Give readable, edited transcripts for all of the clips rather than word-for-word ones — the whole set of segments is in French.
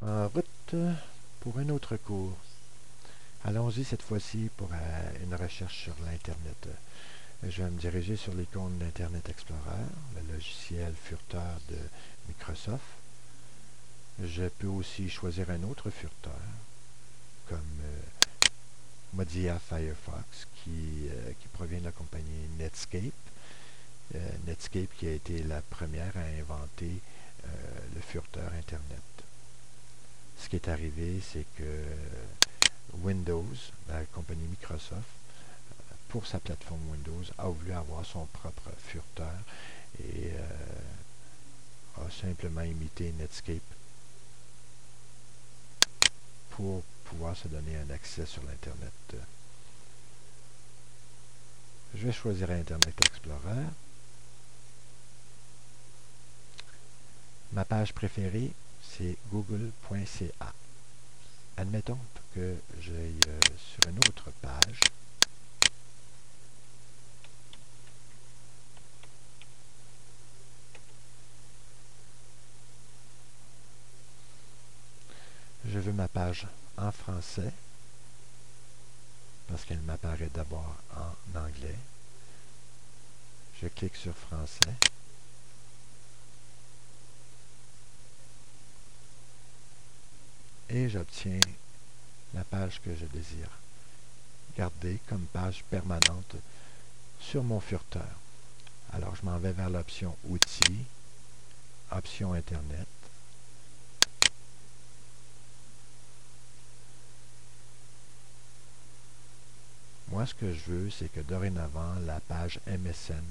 En route pour un autre cours. Allons-y cette fois-ci pour une recherche sur l'Internet. Je vais me diriger sur l'icône d'Internet Explorer, le logiciel furteur de Microsoft. Je peux aussi choisir un autre furteur, comme Mozilla Firefox, qui provient de la compagnie Netscape. Netscape qui a été la première à inventer le furteur Internet. Ce qui est arrivé, c'est que Windows, la compagnie Microsoft, pour sa plateforme Windows, a voulu avoir son propre furteur et a simplement imité Netscape pour pouvoir se donner un accès sur l'Internet. Je vais choisir Internet Explorer. Ma page préférée, c'est google.ca. Admettons que j'aille sur une autre page. Je veux ma page en français, parce qu'elle m'apparaît d'abord en anglais. Je clique sur français. Et j'obtiens la page que je désire garder comme page permanente sur mon furteur. Alors je m'en vais vers l'option Outils, option Internet. Moi, ce que je veux, c'est que dorénavant, la page MSN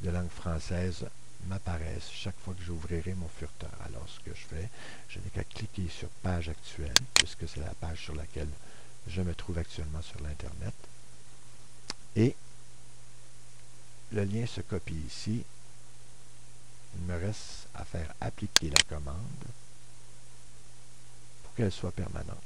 de langue française m'apparaisse chaque fois que j'ouvrirai mon furteur. Alors, ce que je fais, je n'ai qu'à cliquer sur page actuelle, puisque c'est la page sur laquelle je me trouve actuellement sur l'Internet. Et le lien se copie ici. Il me reste à faire appliquer la commande pour qu'elle soit permanente.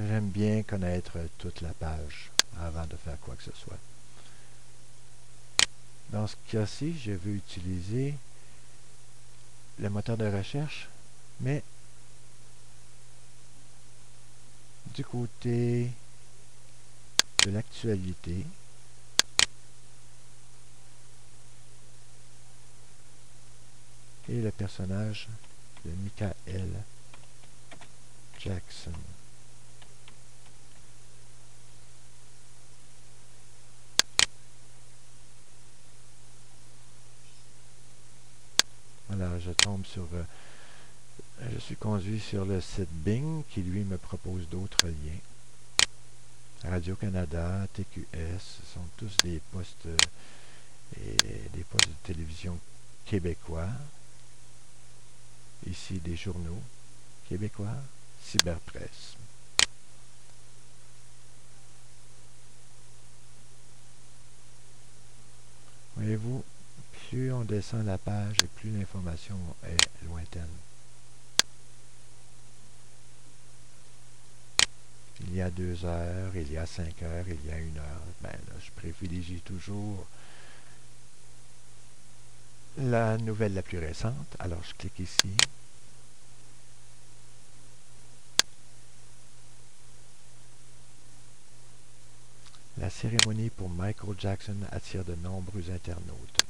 J'aime bien connaître toute la page avant de faire quoi que ce soit. Dans ce cas-ci, je veux utiliser le moteur de recherche, mais du côté de l'actualité, et le personnage de Michael Jackson. Voilà, je tombe sur... je suis conduit sur le site Bing qui, lui, me propose d'autres liens. Radio-Canada, TQS, ce sont tous des postes des postes de télévision québécois. Ici, des journaux québécois, Cyberpresse. Voyez-vous, plus on descend la page et plus l'information est lointaine. Il y a 2 heures, il y a 5 heures, il y a 1 heure. Ben là, je privilégie toujours la nouvelle la plus récente. Alors, je clique ici. La cérémonie pour Michael Jackson attire de nombreux internautes.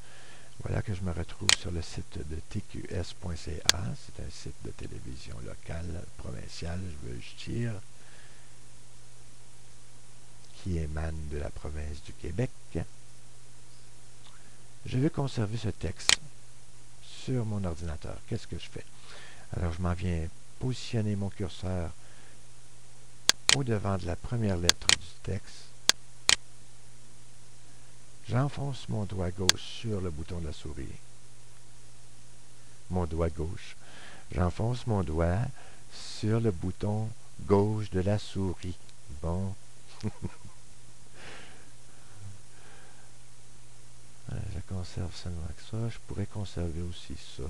Voilà que je me retrouve sur le site de tqs.ca. C'est un site de télévision locale, provinciale, je veux dire, qui émane de la province du Québec. Je veux conserver ce texte sur mon ordinateur. Qu'est-ce que je fais? Alors, je m'en viens positionner mon curseur au-devant de la première lettre du texte. J'enfonce mon doigt gauche sur le bouton de la souris. Mon doigt gauche. J'enfonce mon doigt, sur le bouton gauche de la souris. Bon. Je conserve seulement que ça. Je pourrais conserver aussi ça.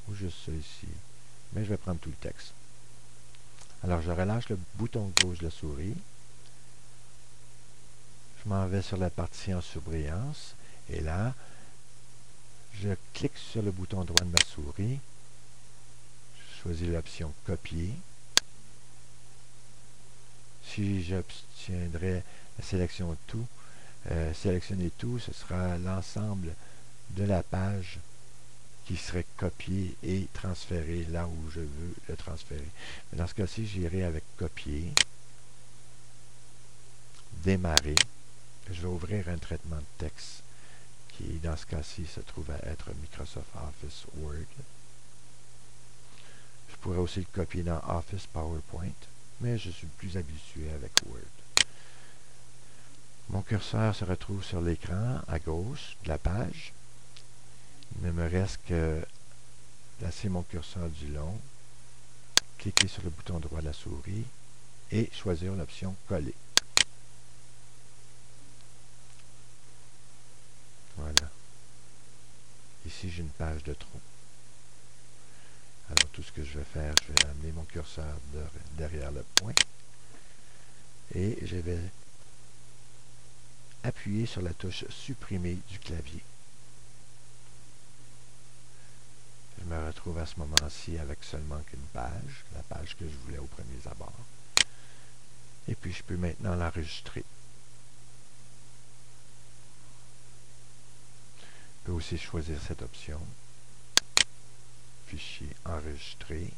Ou juste ça ici. Mais je vais prendre tout le texte. Alors, je relâche le bouton gauche de la souris. Je m'en vais sur la partie en surbrillance. Et là, je clique sur le bouton droit de ma souris. Je choisis l'option copier. Si j'obtiendrais la sélection tout, sélectionner tout, ce sera l'ensemble de la page qui serait copié et transféré là où je veux le transférer. Mais dans ce cas-ci, j'irai avec copier, démarrer. Je vais ouvrir un traitement de texte qui, dans ce cas-ci, se trouve à être Microsoft Office Word. Je pourrais aussi le copier dans Office PowerPoint, mais je suis plus habitué avec Word. Mon curseur se retrouve sur l'écran à gauche de la page. Il ne me reste que placer mon curseur du long, cliquer sur le bouton droit de la souris et choisir l'option coller. Voilà. Ici, j'ai une page de trop. Alors, tout ce que je vais faire, je vais amener mon curseur derrière le point et je vais appuyer sur la touche supprimer du clavier. Je me retrouve à ce moment-ci avec seulement qu'une page, la page que je voulais au premier abord. Et puis, je peux maintenant l'enregistrer. Je peux aussi choisir cette option. Fichier enregistré.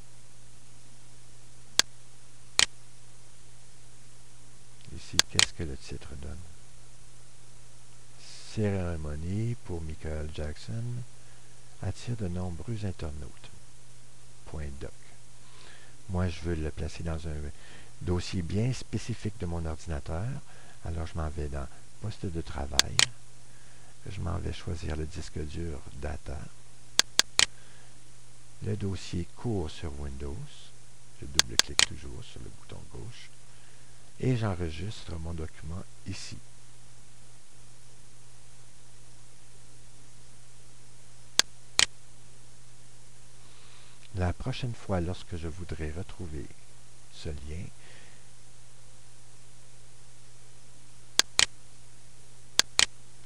Ici, qu'est-ce que le titre donne? Cérémonie pour Michael Jackson attire de nombreux internautes. .doc. Moi, je veux le placer dans un dossier bien spécifique de mon ordinateur. Alors, je m'en vais dans Poste de travail. Je m'en vais choisir le disque dur Data. Le dossier court sur Windows. Je double-clique toujours sur le bouton gauche. Et j'enregistre mon document ici. La prochaine fois, lorsque je voudrais retrouver ce lien,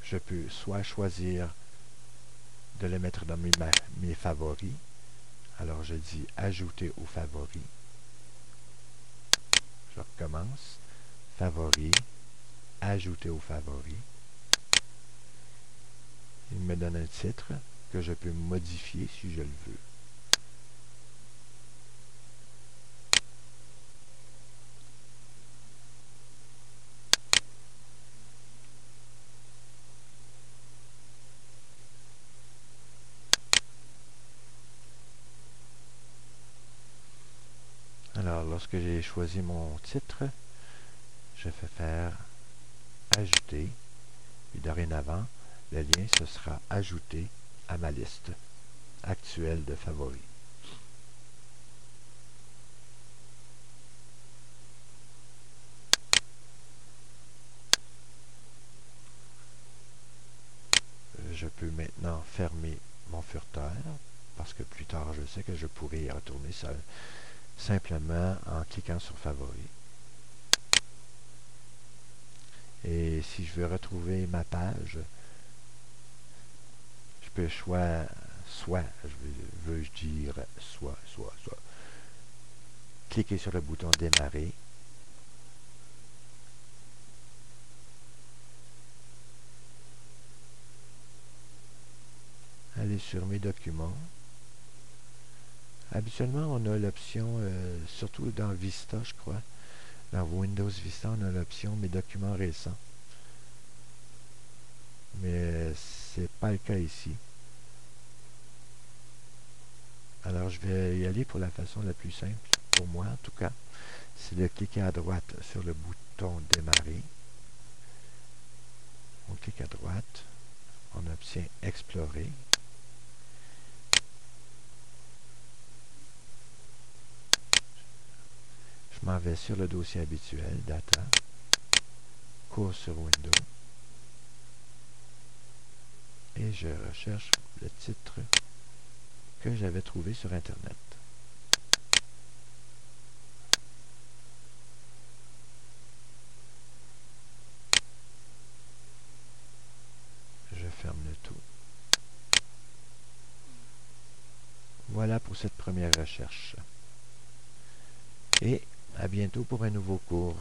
je peux soit choisir de le mettre dans mes favoris. Alors, je dis « Ajouter aux favoris ». Je recommence. Favoris. Ajouter aux favoris. Il me donne un titre que je peux modifier si je le veux. Alors, lorsque j'ai choisi mon titre, je fais faire « Ajouter ». Puis dorénavant, le lien se sera ajouté à ma liste actuelle de favoris. Je peux maintenant fermer mon furteur parce que plus tard, je sais que je pourrais y retourner seul, simplement en cliquant sur favoris. Et si je veux retrouver ma page, je peux soit, veux-je dire, soit, cliquer sur le bouton démarrer. Aller sur mes documents. Habituellement, on a l'option, surtout dans Vista, je crois, dans Windows Vista, on a l'option mes documents récents. Mais c'est pas le cas ici. Alors, je vais y aller pour la façon la plus simple, pour moi en tout cas. C'est de cliquer à droite sur le bouton démarrer. On clique à droite. On obtient explorer. Je m'en vais sur le dossier habituel, Data, cours sur Windows, et je recherche le titre que j'avais trouvé sur Internet. Je ferme le tout. Voilà pour cette première recherche. Et à bientôt pour un nouveau cours.